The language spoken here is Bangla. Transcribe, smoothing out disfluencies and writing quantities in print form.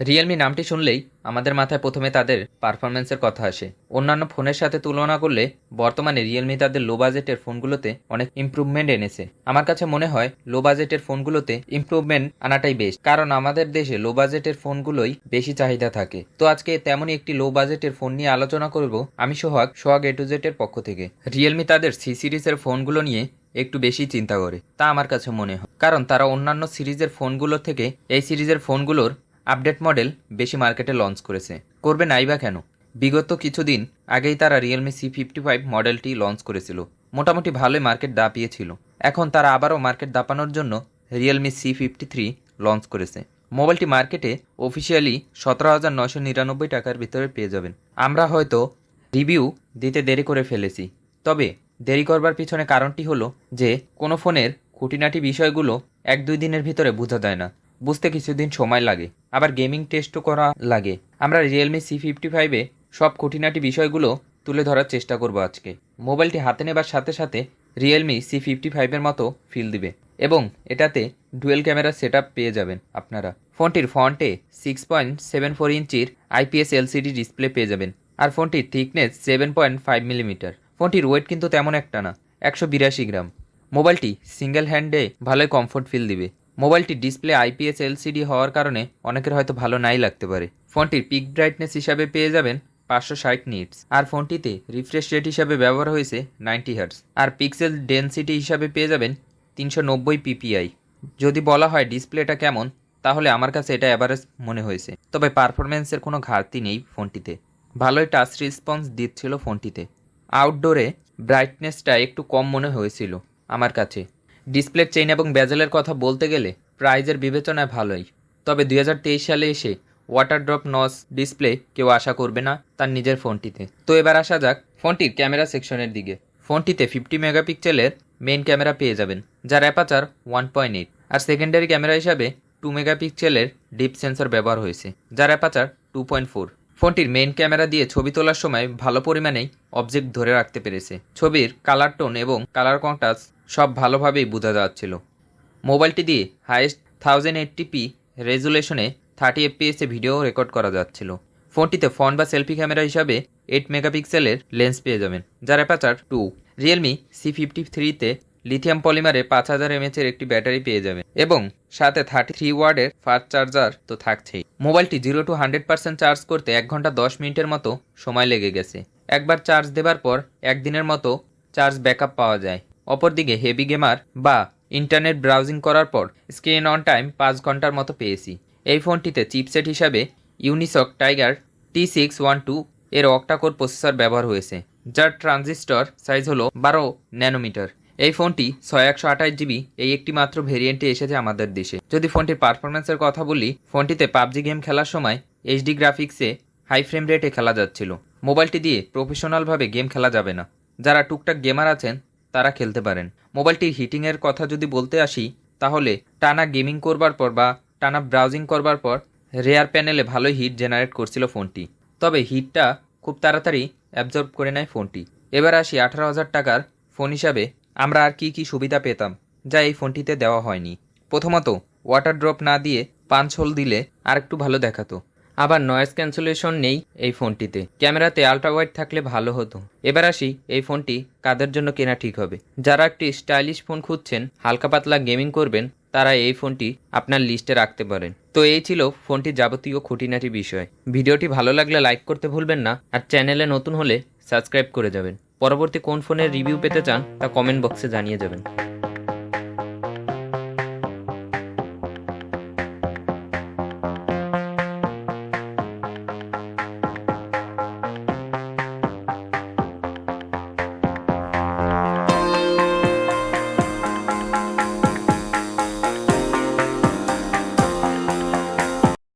রিয়েলমি নামটি শুনলেই আমাদের মাথায় প্রথমে তাদের পারফরম্যান্সের কথা আসে। অন্যান্য ফোনের সাথে তুলনা করলে বর্তমানে রিয়েলমি তাদের লো বাজেটের ফোনগুলোতে অনেক ইমপ্রুভমেন্ট এনেছে। আমার কাছে মনে হয় লো বাজেটের ফোনগুলোতে ইমপ্রুভমেন্ট আনাটাই বেস্ট, কারণ আমাদের দেশে লো বাজেটের ফোনগুলোই বেশি চাহিদা থাকে। তো আজকে তেমনই একটি লো বাজেটের ফোন নিয়ে আলোচনা করব আমি সোহাগ AtoZ এর পক্ষ থেকে। রিয়েলমি তাদের সি সিরিজের ফোনগুলো নিয়ে একটু বেশি চিন্তা করে, তা আমার কাছে মনে হয়, কারণ তারা অন্যান্য সিরিজের ফোনগুলোর থেকে এই সিরিজের ফোনগুলোর আপডেট মডেল বেশি মার্কেটে লঞ্চ করেছে। করবে নাই বা কেন? বিগত কিছুদিন আগেই তারা রিয়েলমি C55 মডেলটি লঞ্চ করেছিল, মোটামুটি ভালোই মার্কেট দাপিয়েছিল। এখন তারা আবারও মার্কেট দাপানোর জন্য রিয়েলমি C53 লঞ্চ করেছে। মোবাইলটি মার্কেটে অফিসিয়ালি 17,999 টাকার ভিতরে পেয়ে যাবেন। আমরা হয়তো রিভিউ দিতে দেরি করে ফেলেছি, তবে দেরি করবার পিছনে কারণটি হলো যে কোনো ফোনের খুঁটিনাটি বিষয়গুলো 1-2 দিনের ভিতরে বোঝা যায় না, বুঝতে কিছুদিন সময় লাগে, আবার গেমিং টেস্টও করা লাগে। আমরা রিয়েলমি C55-এ সব খুঁটিনাটি বিষয়গুলো তুলে ধরার চেষ্টা করব আজকে। মোবাইলটি হাতে নেবার সাথে সাথে রিয়েলমি C55-এর মতো ফিল দিবে এবং এটাতে ডুয়েল ক্যামেরা সেটআপ পেয়ে যাবেন আপনারা। ফোনটির ফ্রন্টে 6.74 ইঞ্চির IPS LCD ডিসপ্লে পেয়ে যাবেন, আর ফোনটির থিকনেস 7.5 মিলিমিটার। ফোনটির ওয়েট কিন্তু তেমন একটা না, 182 গ্রাম। মোবাইলটি সিঙ্গেল হ্যান্ডে ভালোই কমফোর্ট ফিল দিবে। মোবাইলটির ডিসপ্লে IPS LCD হওয়ার কারণে অনেকের হয়তো ভালো নাই লাগতে পারে। ফোনটির পিক ব্রাইটনেস হিসাবে পেয়ে যাবেন 560 নিটস, আর ফোনটিতে রিফ্রেশ রেট হিসাবে ব্যবহার হয়েছে 90 হার্টজ, আর পিক্সেল ডেনসিটি হিসাবে পেয়ে যাবেন 390 PPI। যদি বলা হয় ডিসপ্লেটা কেমন, তাহলে আমার কাছে এটা অ্যাভারেজ মনে হয়েছে, তবে পারফরমেন্সের কোনো ঘাটতি নেই ফোনটিতে। ভালোই টাচ রেসপন্স দিচ্ছিল ফোনটিতে। আউটডোরে ব্রাইটনেসটা একটু কম মনে হয়েছিল আমার কাছে। ডিসপ্লের চেইন এবং বেজেলের কথা বলতে গেলে প্রাইজের বিবেচনায় ভালোই, তবে 2023 সালে এসে ওয়াটার ড্রপ নচ ডিসপ্লে কেউ আশা করবে না তার নিজের ফোনটিতে। তো এবার আসা যাক ফোনটির ক্যামেরা সেকশনের দিকে। ফোনটিতে 50 মেগাপিক্সেলের মেইন ক্যামেরা পেয়ে যাবেন, যার অ্যাপাচার 1.8, আর সেকেন্ডারি ক্যামেরা হিসাবে 2 মেগাপিক্সেলের ডিপ সেন্সর ব্যবহার হয়েছে, যার অ্যাপাচার 2.4। ফোনটির মেইন ক্যামেরা দিয়ে ছবি তোলার সময় ভালো পরিমাণেই অবজেক্ট ধরে রাখতে পেরেছে। ছবির কালার টোন এবং কালার কন্ট্রাস্ট সব ভালোভাবেই বোঝা যাচ্ছিল। মোবাইলটি দিয়ে highest 1080p রেজুলেশনে 30 fps video record করা যাচ্ছিল। ফোনটিতে ফ্রন্ট বা সেলফি ক্যামেরা হিসাবে 8 মেগাপিক্সেলের লেন্স পেয়ে যাবেন, যার অ্যাপাচার 2। রিয়েলমি C53-তে লিথিয়াম পলিমারে 5000 mAh এর একটি ব্যাটারি পেয়ে যাবেন এবং সাথে 33 ওয়াটের ফাস্ট চার্জার তো থাকছেই। মোবাইলটি 0 to 100% চার্জ করতে 1 ঘন্টা 10 মিনিটের মতো সময় লেগে গেছে। একবার চার্জ দেবার পর একদিনের মতো চার্জ ব্যাকআপ পাওয়া যায়। অপরদিকে হেভি গেমার বা ইন্টারনেট ব্রাউজিং করার পর স্ক্রিন অন টাইম 5 ঘন্টার মতো পেয়েছি। এই ফোনটিতে চিপসেট হিসাবে ইউনিসক টাইগার T612 এর অক্টাকোর প্রসেসর ব্যবহার হয়েছে, যার ট্রানজিস্টর সাইজ হলো 12 ন্যানোমিটার। এই ফোনটি 128GB এই একটি মাত্র ভেরিয়েন্টে এসেছে আমাদের দেশে। যদি ফোনটির পারফরমেন্সের কথা বলি, ফোনটিতে পাবজি গেম খেলার সময় HD গ্রাফিক্সে হাই ফ্রেম রেটে খেলা যাচ্ছিল। মোবাইলটি দিয়ে প্রফেশনালভাবে গেম খেলা যাবে না, যারা টুকটাক গেমার আছেন তারা খেলতে পারেন। মোবাইলটির হিটিংয়ের কথা যদি বলতে আসি, তাহলে টানা গেমিং করবার পর বা টানা ব্রাউজিং করবার পর রেয়ার প্যানেলে ভালোই হিট জেনারেট করছিল ফোনটি, তবে হিটটা খুব তাড়াতাড়ি অ্যাবজর্ব করে নেয় ফোনটি। এবার আসি 18,000 টাকার ফোন হিসাবে আমরা আর কি সুবিধা পেতাম যা এই ফোনটিতে দেওয়া হয়নি। প্রথমত, ওয়াটার ড্রপ না দিয়ে পাঞ্চ হোল দিলে আর একটু ভালো দেখাতো। আবার নয়েজ ক্যান্সেলেশন নেই এই ফোনটিতে। ক্যামেরাতে আলট্রা ওয়াইড থাকলে ভালো হতো। এবার আসি এই ফোনটি কাদের জন্য কেনা ঠিক হবে। যারা একটি স্টাইলিশ ফোন খুঁজছেন, হালকা পাতলা গেমিং করবেন, তারা এই ফোনটি আপনার লিস্টে রাখতে পারেন। তো এই ছিল ফোনটির যাবতীয় খুঁটিনাটি বিষয়। ভিডিওটি ভালো লাগলে লাইক করতে ভুলবেন না, আর চ্যানেলে নতুন হলে সাবস্ক্রাইব করে যাবেন। পরবর্তী কোন ফোনের রিভিউ পেতে চান তা কমেন্ট বক্সে জানিয়ে যাবেন।